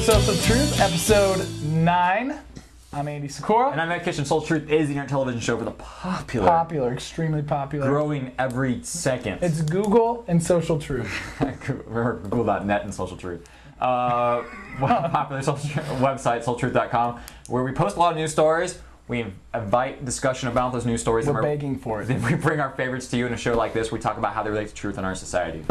Social Truth, episode 9. I'm Andy Sikora. And I'm Matt Kitchen. Social Truth is the internet television show for the popular. Extremely popular. Growing every second. It's Google and Social Truth. Remember Google.net and Social Truth. Popular website, socialtruth.com, where we post a lot of news stories. We invite discussion about those news stories. We're begging for it. Then we bring our favorites to you in a show like this. We talk about how they relate to truth in our society.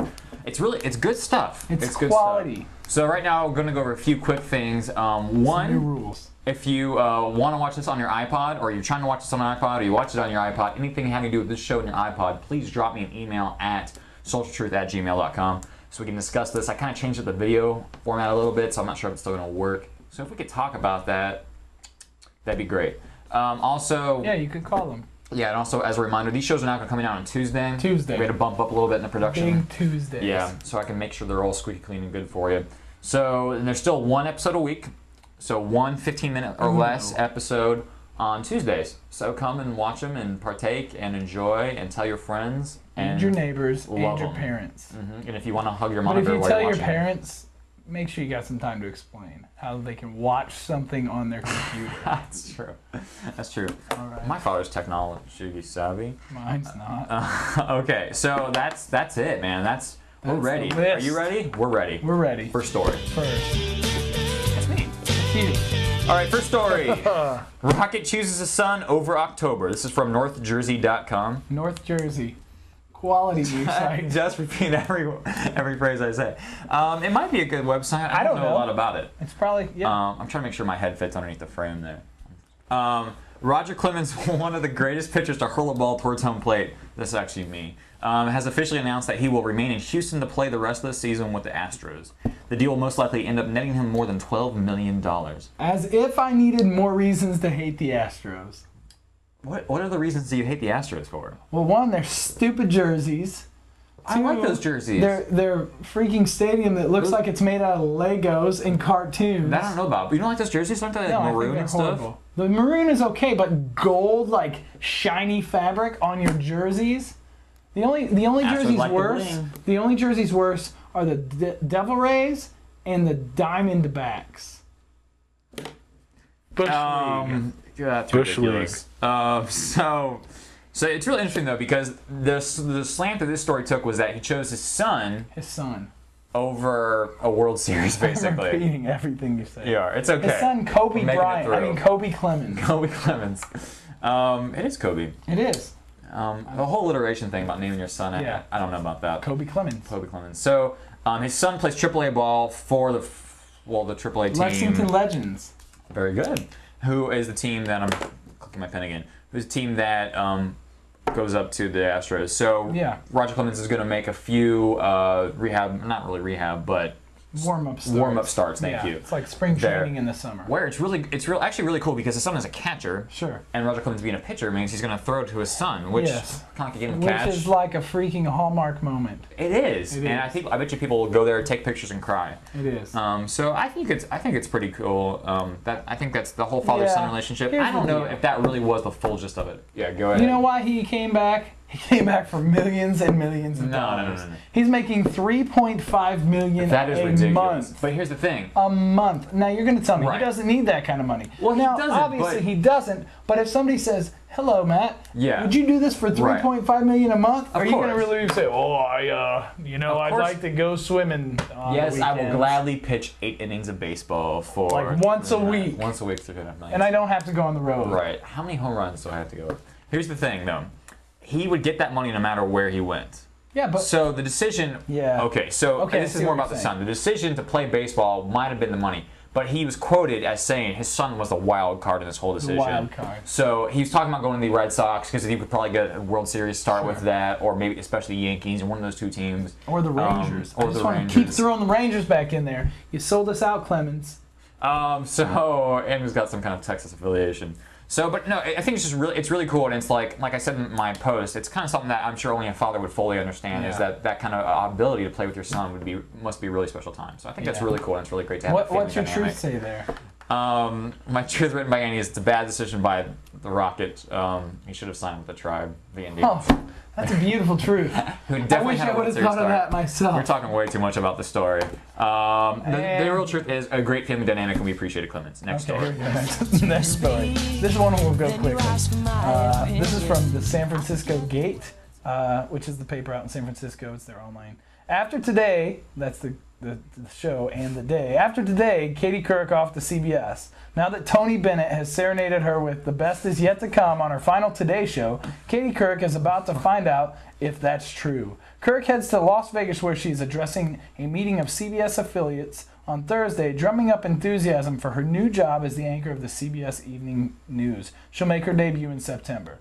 It's good stuff. It's good quality. Stuff. So right now we're going to go over a few quick things. One, new rules. If you want to watch this on your iPod, or you're trying to watch this on an iPod, or you watch it on your iPod, anything having to do with this show on your iPod, please drop me an email at socialtruth@gmail.com so we can discuss this. I kind of changed up the video format a little bit, so I'm not sure if it's still going to work. So if we could talk about that, that'd be great. Also, yeah, you could call them. Yeah, and also as a reminder, these shows are now going to come out on Tuesday. Tuesday. We had to bump up a little bit in the production. Big Tuesdays. Yeah, so I can make sure they're all squeaky clean and good for you. So, and there's still one episode a week. So one 15-minute or less episode on Tuesdays. So come and watch them and partake and enjoy and tell your friends. And your neighbors and your parents. And if you want to hug your But monitor if you while tell you're your watching parents, make sure you got some time to explain how they can watch something on their computer. That's true. That's true. All right. My father's technology savvy. Mine's not. Okay, so that's it, man. We're ready. Are you ready? We're ready. We're ready. First story. That's me. That's you. All right, first story. Rocket chooses a sun over October. This is from NorthJersey.com. North Jersey. Quality news I site. just repeat every phrase I say. It might be a good website. I don't know a lot about it. It's probably, yeah. I'm trying to make sure my head fits underneath the frame there. Roger Clemens, one of the greatest pitchers to hurl a ball towards home plate, this is actually me, has officially announced that he will remain in Houston to play the rest of the season with the Astros. The deal will most likely end up netting him more than $12 million. As if I needed more reasons to hate the Astros. What are the reasons do you hate the Astros for? Well, one, they're stupid jerseys. I like those jerseys. Their freaking stadium that looks like it's made out of Legos and cartoons. That I don't know about. But you don't like those jerseys? Aren't they like maroon and stuff? Horrible. The maroon is okay, but gold, like shiny fabric on your jerseys. The only jerseys like worse. The only jerseys worse are the Devil Rays and the Diamondbacks. Bush League. Yeah, that's Bush ridiculous. So it's really interesting though, because the slant that this story took was that he chose his son over a World Series, basically. I'm repeating everything you say. Yeah, it's okay. His son Kobe Kobe Clemens. Kobe Clemens. It is Kobe. It is. The whole alliteration thing about naming your son, I don't know about that. Kobe Clemens. Clemens. So his son plays AAA ball for the AAA team. Lexington Legends. Very good. Who is the team that I'm clicking my pen again? Who's the team that goes up to the Astros? So yeah. Roger Clemens is going to make a few not really rehab, but warm-up starts. Thank you. It's like spring training in the summer. Where actually really cool because his son is a catcher. Sure. And Roger Clemens being a pitcher means he's going to throw it to his son, which kind of like a game of catch. Which is like a freaking Hallmark moment. It is. I bet you people will go there, take pictures, and cry. It is. So I think it's pretty cool. I think that's the whole father-son relationship. I don't know if that really was the full gist of it. Yeah, go ahead. You know why he came back? He came back for millions and millions of dollars. No. He's making $3.5 million a month. But here's the thing. A month. Now you're going to tell me he doesn't need that kind of money. Well, now, he doesn't. Obviously, he doesn't. But if somebody says, "Hello, Matt. Yeah. Would you do this for $3.5 million a month?" Are you going to really say, "Oh, I'd like to go swimming"? Yes, I will gladly pitch 8 innings of baseball for like once a week. Once a week, $3.5 million. And I don't have to go on the road. Right. How many home runs do I have to go? Here's the thing, though. He would get that money no matter where he went. Yeah, but so the decision. Yeah. Okay. So this is more about the son. The decision to play baseball might have been the money, but he was quoted as saying his son was the wild card in this whole decision. The wild card. So he was talking about going to the Red Sox because he could probably get a World Series start with that, or maybe especially the Yankees and one of those two teams, or the Rangers. I just want to keep throwing the Rangers back in there. You sold us out, Clemens. And he's got some kind of Texas affiliation. So, but no, I think it's really cool, and it's like I said in my post, it's kind of something that I'm sure only a father would fully understand. Is that kind of ability to play with your son must be a really special time. So I think that's really cool, and it's really great to have. What's your truth say there? My truth written by Andy is it's a bad decision by the Rocket. He should have signed with the Tribe, the Indians. Oh, that's a beautiful truth. Who I definitely wish had I a would have serious thought of start. that myself. We're talking way too much about the story. The real truth is a great family dynamic, and we appreciate it, Clemens. Next story. Here we go. Next story. This one will go quickly. This is from the San Francisco Gate, which is the paper out in San Francisco. It's their online. After today, that's the show and the day. After today, Katie Couric off to CBS. Now that Tony Bennett has serenaded her with The Best Is Yet to Come on her final Today show, Katie Couric is about to find out if that's true. Couric heads to Las Vegas where she's addressing a meeting of CBS affiliates on Thursday, drumming up enthusiasm for her new job as the anchor of the CBS Evening News. She'll make her debut in September.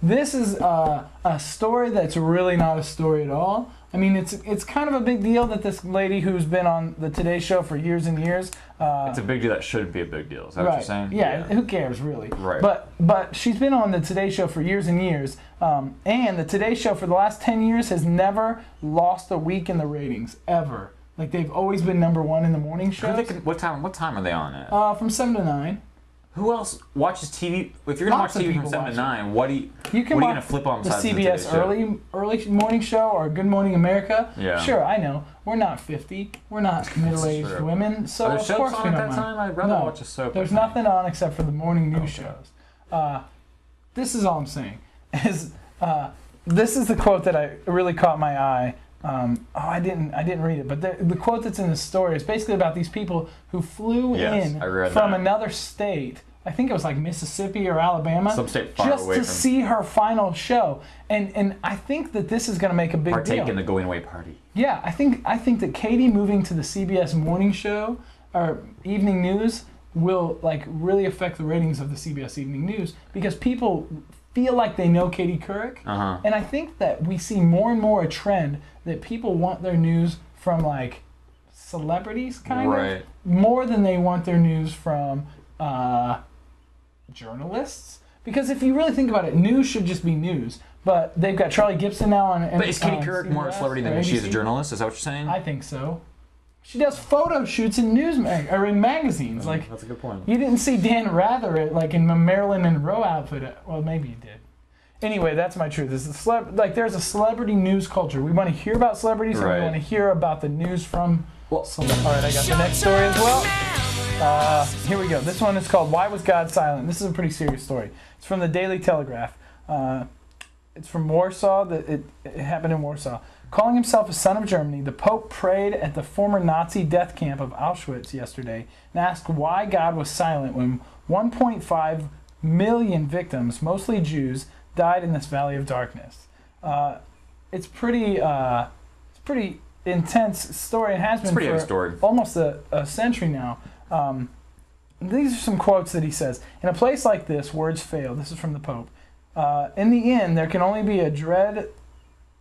This is a story that's really not a story at all. I mean, it's kind of a big deal that this lady who's been on the Today Show for years and years. It's a big deal that shouldn't be a big deal. Is that what you're saying? Yeah, who cares, really? Right. But she's been on the Today Show for years and years, and the Today Show for the last 10 years has never lost a week in the ratings, ever. Like, they've always been #1 in the morning shows. What time are they on at? From 7 to 9. Who else watches TV? If you're gonna watch TV from 7 to 9, what are you gonna flip on the besides CBS early morning show or Good Morning America? Yeah. Sure, I know. We're not 50. We're not middle-aged women, so Are there of course soaps we on don't at that mind. time? I'd rather watch a soap. There's nothing on except for the morning news shows. This is all I'm saying. This is the quote that really caught my eye. I didn't read it, but the quote that's in the story is basically about these people who flew in from another state. I think it was like Mississippi or Alabama, some state far just away to from see her final show. And I think that this is going to make a big deal. Partake in the going away party. Yeah, I think that Katie moving to the CBS morning show or evening news will like really affect the ratings of the CBS Evening News because people feel like they know Katie Couric, and I think that we see more and more a trend that people want their news from like celebrities, kind of, more than they want their news from journalists. Because if you really think about it, news should just be news. But they've got Charlie Gibson now on. But is Katie Couric more a celebrity than she is a journalist? Is that what you're saying? I think so. She does photo shoots in or in magazines. Like, that's a good point. You didn't see Dan Rather in a Marilyn Monroe outfit. Well, maybe you did. Anyway, that's my truth. There's a celebrity news culture. We want to hear about celebrities, and we want to hear about the news from. All right, I got the next story as well. Here we go. This one is called "Why Was God Silent?" This is a pretty serious story. It's from the Daily Telegraph. It's from Warsaw. It happened in Warsaw. Calling himself a son of Germany, the Pope prayed at the former Nazi death camp of Auschwitz yesterday and asked why God was silent when 1.5 million victims, mostly Jews, died in this valley of darkness. It's pretty intense story. It has been for almost a century now. These are some quotes that he says. In a place like this, words fail. This is from the Pope. In the end, there can only be a dreaded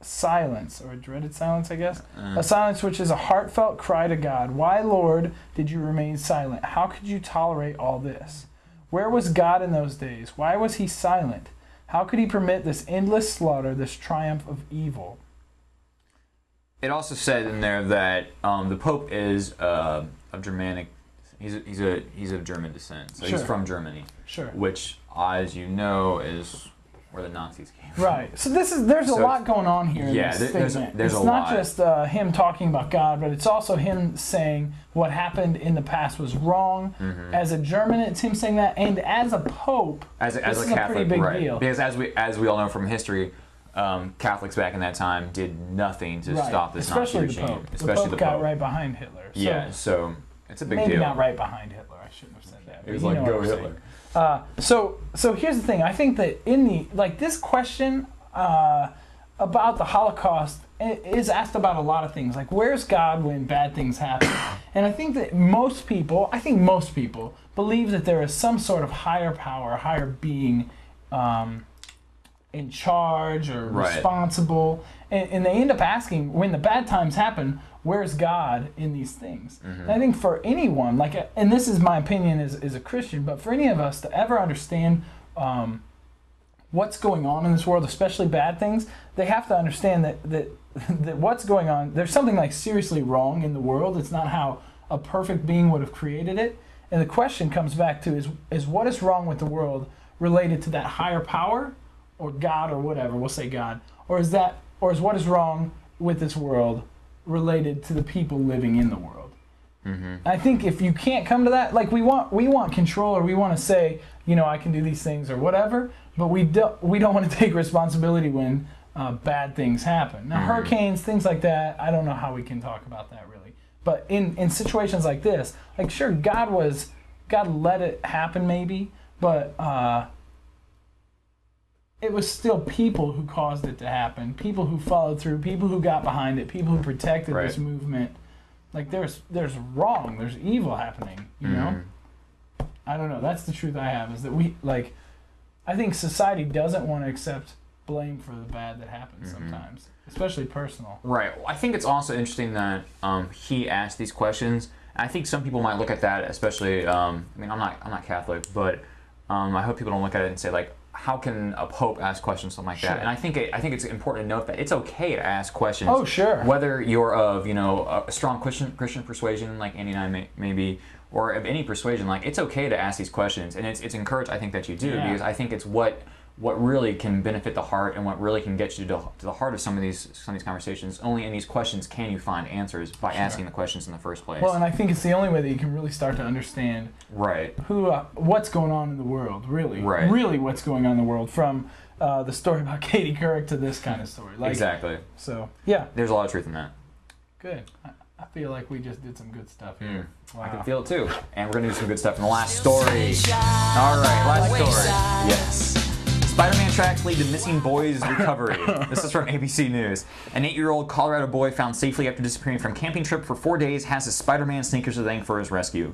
silence, I guess. A silence which is a heartfelt cry to God. Why, Lord, did you remain silent? How could you tolerate all this? Where was God in those days? Why was he silent? How could he permit this endless slaughter, this triumph of evil? It also said in there that the Pope is of Germanic. He's of German descent, so he's from Germany. Sure. Which, as you know, is where the Nazis came from. Right. So there's a lot going on here. In this statement. There's it's a not lot. just him talking about God, but it's also him saying what happened in the past was wrong. As a German, it's him saying that, and as a Pope, as a Catholic, a pretty big deal. Because as we all know from history, Catholics back in that time did nothing to stop this Nazi regime. Especially the Pope got right behind Hitler. So so it's a big deal. Maybe not right behind Hitler. I shouldn't have said that. It was like, go Hitler. So here's the thing. I think that in this question about the Holocaust is asked about a lot of things. Like, where's God when bad things happen? And I think that most people believe that there is some sort of higher power, higher being in charge or responsible. And they end up asking, when the bad times happen, where's God in these things? And I think for anyone, and this is my opinion as a Christian, but for any of us to ever understand what's going on in this world, especially bad things, they have to understand that what's going on, there's something seriously wrong in the world. It's not how a perfect being would have created it. And the question comes back to is what is wrong with the world related to that higher power or God or whatever, we'll say God, or is what is wrong with this world related to the people living in the world? I think if you can't come to that, like we want control, or we want to say, you know, I can do these things or whatever, but we don't want to take responsibility when bad things happen. Now, hurricanes, things like that, I don't know how we can talk about that really. But in situations like this, like sure, God let it happen maybe, but it was still people who caused it to happen, people who followed through, people who got behind it, people who protected this movement. Like there's wrong, there's evil happening, you know? I don't know, that's the truth I have, is that I think society doesn't want to accept blame for the bad that happens sometimes, especially personal. Right. Well, I think it's also interesting that he asked these questions. I think some people might look at that, especially, I mean, I'm not Catholic, but I hope people don't look at it and say, like, how can a pope ask questions, something like that? And I think it's important to note that it's okay to ask questions. Oh, sure. Whether you're of, you know, a strong Christian persuasion, like Andy and I may be, or of any persuasion, like, it's okay to ask these questions, and it's encouraged, I think, that you do, because I think it's what really can benefit the heart and what really can get you to the heart of some of these conversations. Only in these questions can you find answers by asking the questions in the first place. Well, and I think it's the only way that you can really start to understand what's going on in the world, really. Really what's going on in the world, from the story about Katie Couric to this kind of story. Like, exactly. So, yeah. There's a lot of truth in that. Good. I feel like we just did some good stuff here. Wow. I can feel it too. And we're going to do some good stuff in the last story. All right, last story. Yes. Spider-Man tracks lead to missing boy's recovery. This is from ABC News. An 8-year-old Colorado boy found safely after disappearing from a camping trip for 4 days has his Spider-Man sneakers to thank for his rescue.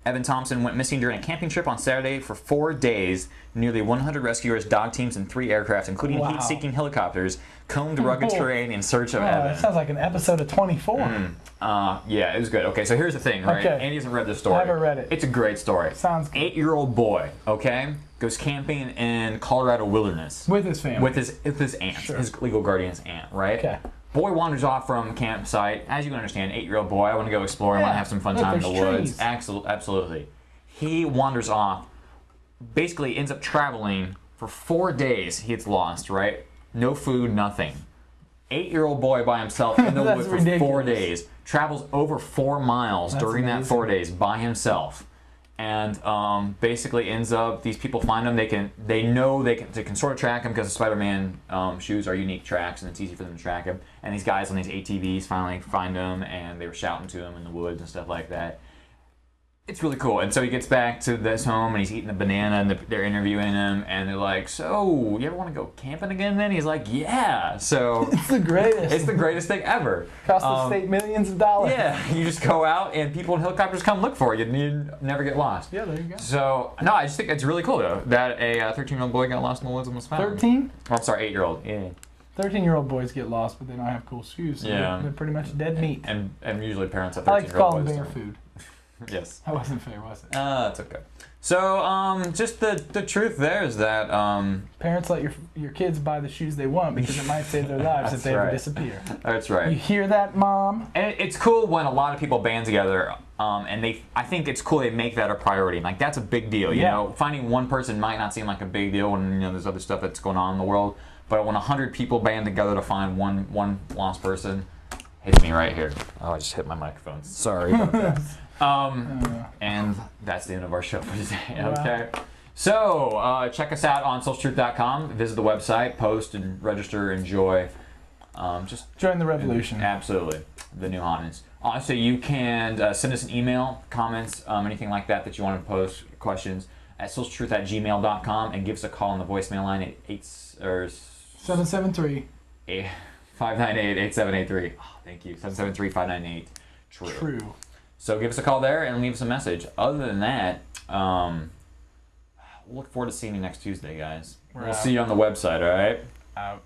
Evan Thompson went missing during a camping trip on Saturday for 4 days. Nearly 100 rescuers, dog teams, and 3 aircraft, including heat-seeking helicopters, combed rugged terrain in search of Evan. That sounds like an episode of 24. Yeah, it was good. Okay, so here's the thing, right? Okay. Andy hasn't read this story. I haven't read it. It's a great story. Sounds good. 8-year-old boy, okay, goes camping in Colorado wilderness. With his family. With his aunt, his legal guardian's aunt, right? Okay. Boy wanders off from campsite. As you can understand, 8-year-old boy, I want to go explore, I want to have some fun time in the woods. Absolutely. He wanders off, basically ends up traveling for 4 days. He gets lost, right? No food, nothing. 8-year-old boy by himself in the woods for 4 days. Travels over 4 miles during that 4 days by himself. And basically ends up, these people find him. They can sort of track him because the Spider-Man shoes are unique tracks, and it's easy for them to track him. And these guys on these ATVs finally find him, and they were shouting to him in the woods and stuff like that. It's really cool. And so he gets back to this home, and he's eating a banana, and they're interviewing him, and they're like, so, you ever want to go camping again then? He's like, yeah. So it's the greatest. It's the greatest thing ever. Cost the state millions of dollars. Yeah, you just go out, and people in helicopters come look for you, and you never get lost. Yeah, there you go. So, no, I just think it's really cool, though, that a 13-year-old boy got lost in the woods and was found. 13? Oh, I'm sorry, 8-year-old. Yeah. 13-year-old boys get lost, but they don't have cool shoes. So they're pretty much dead meat. And usually parents of 13-year-old boys. I like to call them bear food. Yes. That wasn't fair, was it? That's okay. So, just the truth there is that parents let your kids buy the shoes they want because it might save their lives if they ever disappear. That's right. You hear that, Mom? And it's cool when a lot of people band together, and I think it's cool they make that a priority. Like, that's a big deal. You know, finding one person might not seem like a big deal when there's other stuff that's going on in the world, but when 100 people band together to find one lost person, hits me right here. Oh, I just hit my microphone. Sorry about that. And that's the end of our show for today. Okay. So check us out on socialtruth.com. Visit the website, post and register, enjoy. Just join the revolution. Absolutely, the new hotness. Also, you can send us an email, comments, anything like that you want to post, questions at socialtruth@gmail.com, and give us a call on the voicemail line at 773 598-8783. Oh, thank you. 773-598. True. So give us a call there and leave us a message. Other than that, we'll look forward to seeing you next Tuesday, guys. We'll see you on the website, all right? Out.